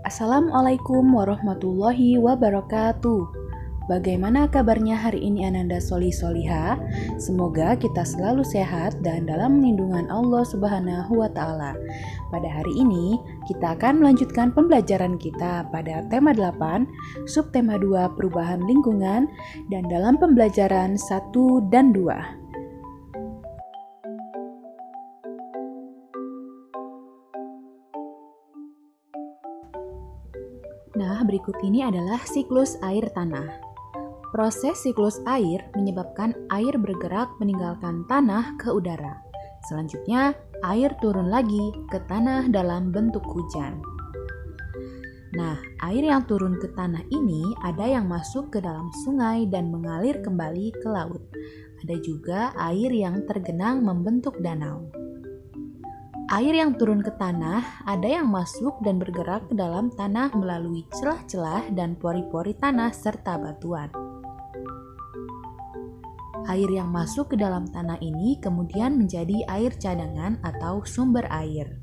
Assalamualaikum warahmatullahi wabarakatuh. Bagaimana kabarnya hari ini Ananda Soliha? Semoga kita selalu sehat dan dalam lindungan Allah Subhanahu wa taala. Pada hari ini kita akan melanjutkan pembelajaran kita pada tema 8, subtema 2 perubahan lingkungan dan dalam pembelajaran 1 dan 2. Nah, berikut ini adalah siklus air tanah. Proses siklus air menyebabkan air bergerak meninggalkan tanah ke udara. Selanjutnya, air turun lagi ke tanah dalam bentuk hujan. Nah, air yang turun ke tanah ini ada yang masuk ke dalam sungai dan mengalir kembali ke laut. Ada juga air yang tergenang membentuk danau. Air yang turun ke tanah ada yang masuk dan bergerak ke dalam tanah melalui celah-celah dan pori-pori tanah serta batuan. Air yang masuk ke dalam tanah ini kemudian menjadi air cadangan atau sumber air.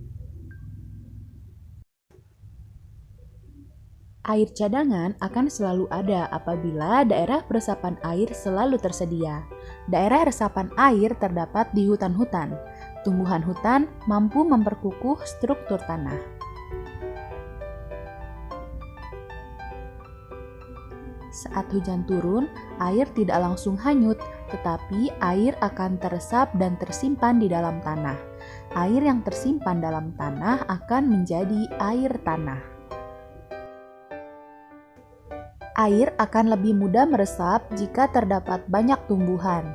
Air cadangan akan selalu ada apabila daerah peresapan air selalu tersedia. Daerah resapan air terdapat di hutan-hutan. Tumbuhan hutan mampu memperkukuh struktur tanah. Saat hujan turun, air tidak langsung hanyut, tetapi air akan teresap dan tersimpan di dalam tanah. Air yang tersimpan dalam tanah akan menjadi air tanah. Air akan lebih mudah meresap jika terdapat banyak tumbuhan.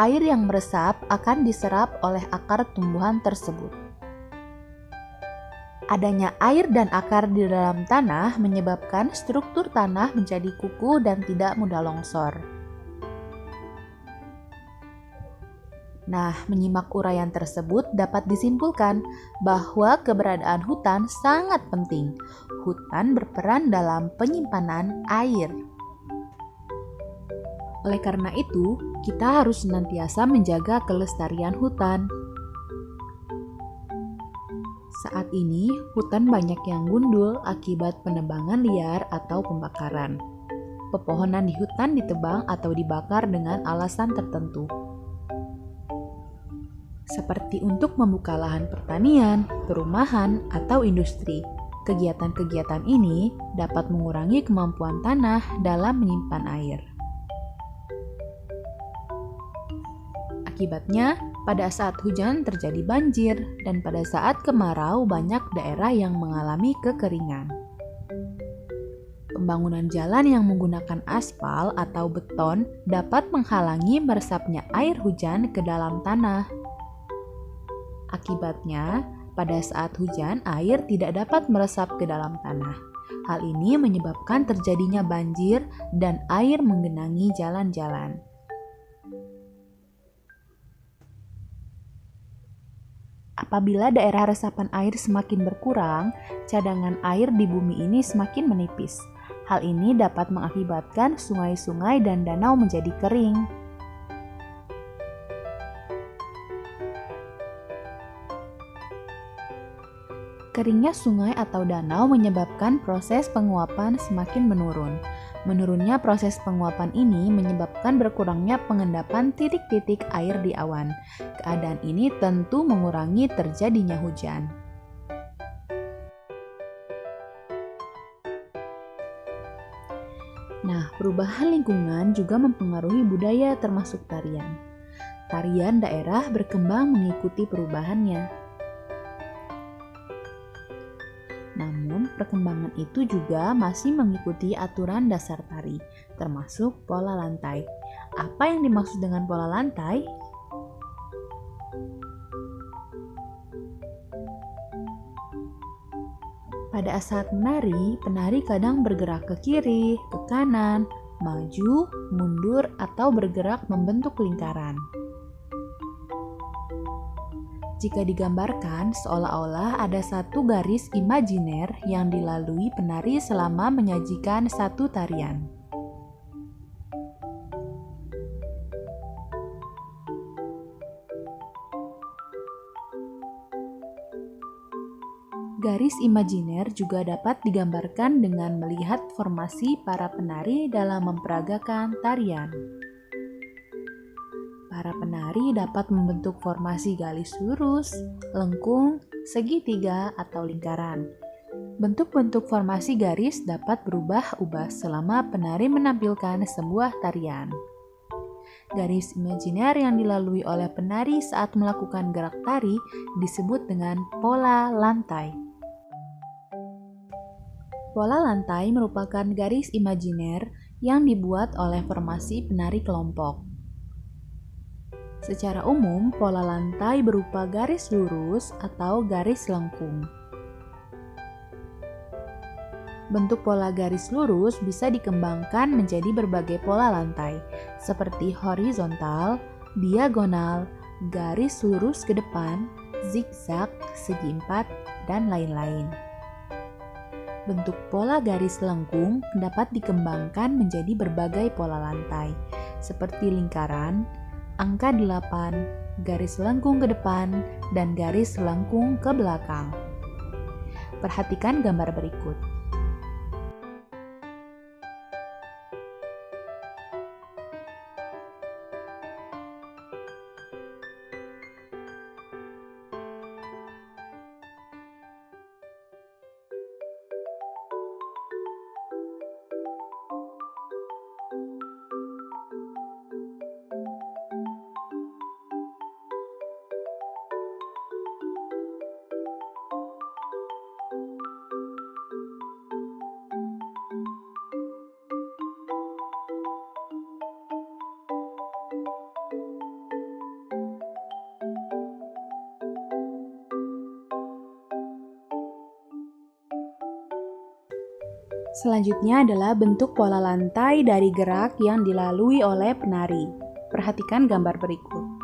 Air yang meresap akan diserap oleh akar tumbuhan tersebut. Adanya air dan akar di dalam tanah menyebabkan struktur tanah menjadi kukuh dan tidak mudah longsor. Nah, menyimak uraian tersebut dapat disimpulkan bahwa keberadaan hutan sangat penting. Hutan berperan dalam penyimpanan air. Oleh karena itu, kita harus senantiasa menjaga kelestarian hutan. Saat ini, hutan banyak yang gundul akibat penebangan liar atau pembakaran. Pepohonan di hutan ditebang atau dibakar dengan alasan tertentu, seperti untuk membuka lahan pertanian, perumahan, atau industri. Kegiatan-kegiatan ini dapat mengurangi kemampuan tanah dalam menyimpan air. Akibatnya, pada saat hujan terjadi banjir, dan pada saat kemarau banyak daerah yang mengalami kekeringan. Pembangunan jalan yang menggunakan aspal atau beton dapat menghalangi meresapnya air hujan ke dalam tanah. Akibatnya, pada saat hujan air tidak dapat meresap ke dalam tanah. Hal ini menyebabkan terjadinya banjir dan air menggenangi jalan-jalan. Apabila daerah resapan air semakin berkurang, cadangan air di bumi ini semakin menipis. Hal ini dapat mengakibatkan sungai-sungai dan danau menjadi kering. Keringnya sungai atau danau menyebabkan proses penguapan semakin menurun. Menurunnya proses penguapan ini menyebabkan berkurangnya pengendapan titik-titik air di awan. Keadaan ini tentu mengurangi terjadinya hujan. Nah, perubahan lingkungan juga mempengaruhi budaya termasuk tarian. Tarian daerah berkembang mengikuti perubahannya. Namun, perkembangan itu juga masih mengikuti aturan dasar tari, termasuk pola lantai. Apa yang dimaksud dengan pola lantai? Pada saat menari, penari kadang bergerak ke kiri, ke kanan, maju, mundur, atau bergerak membentuk lingkaran. Jika digambarkan, seolah-olah ada satu garis imajiner yang dilalui penari selama menyajikan satu tarian. Garis Garis imajiner juga dapat digambarkan dengan melihat formasi para penari dalam memperagakan tarian. Para penari dapat membentuk formasi garis lurus, lengkung, segitiga, atau lingkaran. Bentuk-bentuk formasi garis dapat berubah-ubah selama penari menampilkan sebuah tarian. Garis imajiner yang dilalui oleh penari saat melakukan gerak tari disebut dengan pola lantai. Pola lantai merupakan garis imajiner yang dibuat oleh formasi penari kelompok. Secara umum, pola lantai berupa garis lurus atau garis lengkung. Bentuk pola garis lurus bisa dikembangkan menjadi berbagai pola lantai, seperti horizontal, diagonal, garis lurus ke depan, zigzag, segi empat, dan lain-lain. Bentuk pola garis lengkung dapat dikembangkan menjadi berbagai pola lantai, seperti lingkaran, angka 8, garis lengkung ke depan, dan garis lengkung ke belakang. Perhatikan gambar berikut. Selanjutnya adalah bentuk pola lantai dari gerak yang dilalui oleh penari. Perhatikan gambar berikut.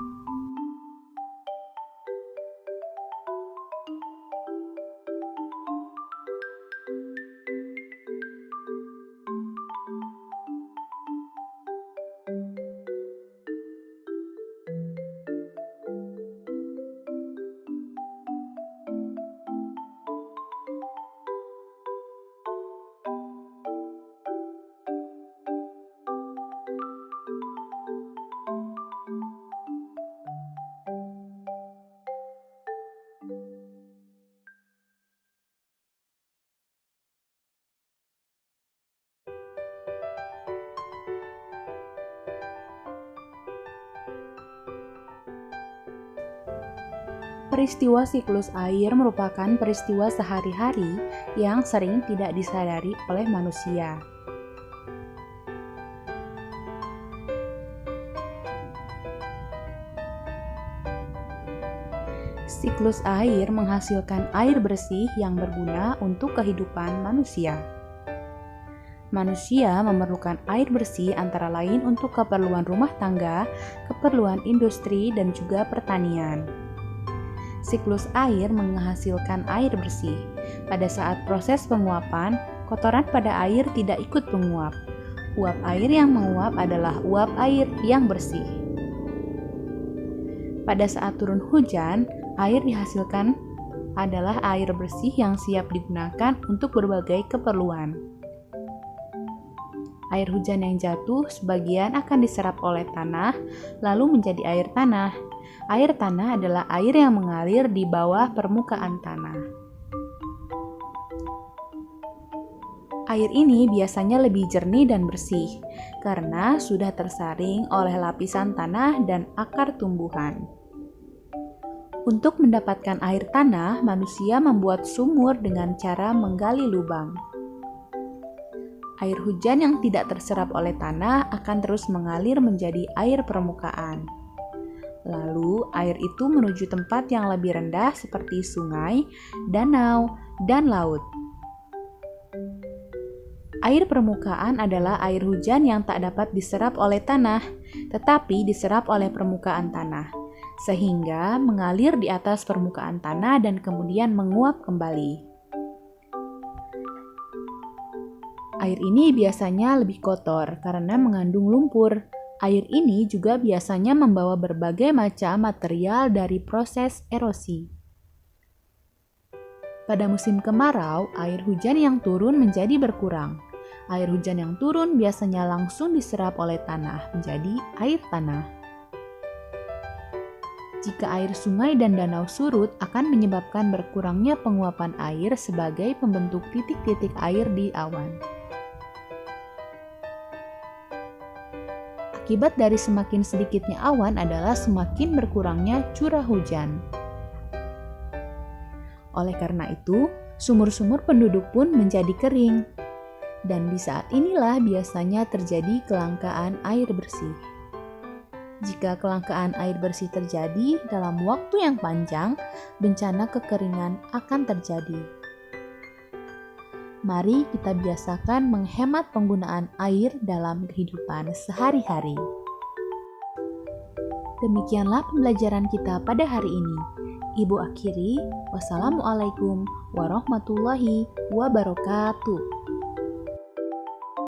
Peristiwa siklus air merupakan peristiwa sehari-hari yang sering tidak disadari oleh manusia. Siklus air menghasilkan air bersih yang berguna untuk kehidupan manusia. Manusia memerlukan air bersih antara lain untuk keperluan rumah tangga, keperluan industri, dan juga pertanian. Siklus air menghasilkan air bersih. Pada saat proses penguapan, kotoran pada air tidak ikut menguap. Uap air yang menguap adalah uap air yang bersih. Pada saat turun hujan, air dihasilkan adalah air bersih yang siap digunakan untuk berbagai keperluan. Air hujan yang jatuh sebagian akan diserap oleh tanah, lalu menjadi air tanah. Air tanah adalah air yang mengalir di bawah permukaan tanah. Air ini biasanya lebih jernih dan bersih karena sudah tersaring oleh lapisan tanah dan akar tumbuhan. Untuk mendapatkan air tanah, manusia membuat sumur dengan cara menggali lubang. Air hujan yang tidak terserap oleh tanah akan terus mengalir menjadi air permukaan. Lalu, air itu menuju tempat yang lebih rendah seperti sungai, danau, dan laut. Air permukaan adalah air hujan yang tak dapat diserap oleh tanah, tetapi diserap oleh permukaan tanah, sehingga mengalir di atas permukaan tanah dan kemudian menguap kembali. Air ini biasanya lebih kotor karena mengandung lumpur. Air ini juga biasanya membawa berbagai macam material dari proses erosi. Pada musim kemarau, air hujan yang turun menjadi berkurang. Air hujan yang turun biasanya langsung diserap oleh tanah menjadi air tanah. Jika air sungai dan danau surut akan menyebabkan berkurangnya penguapan air sebagai pembentuk titik-titik air di awan. Akibat dari semakin sedikitnya awan adalah semakin berkurangnya curah hujan. Oleh karena itu, sumur-sumur penduduk pun menjadi kering. Dan di saat inilah biasanya terjadi kelangkaan air bersih. Jika kelangkaan air bersih terjadi dalam waktu yang panjang, bencana kekeringan akan terjadi. Mari kita biasakan menghemat penggunaan air dalam kehidupan sehari-hari. Demikianlah pembelajaran kita pada hari ini. Ibu akhiri, wassalamualaikum warahmatullahi wabarakatuh.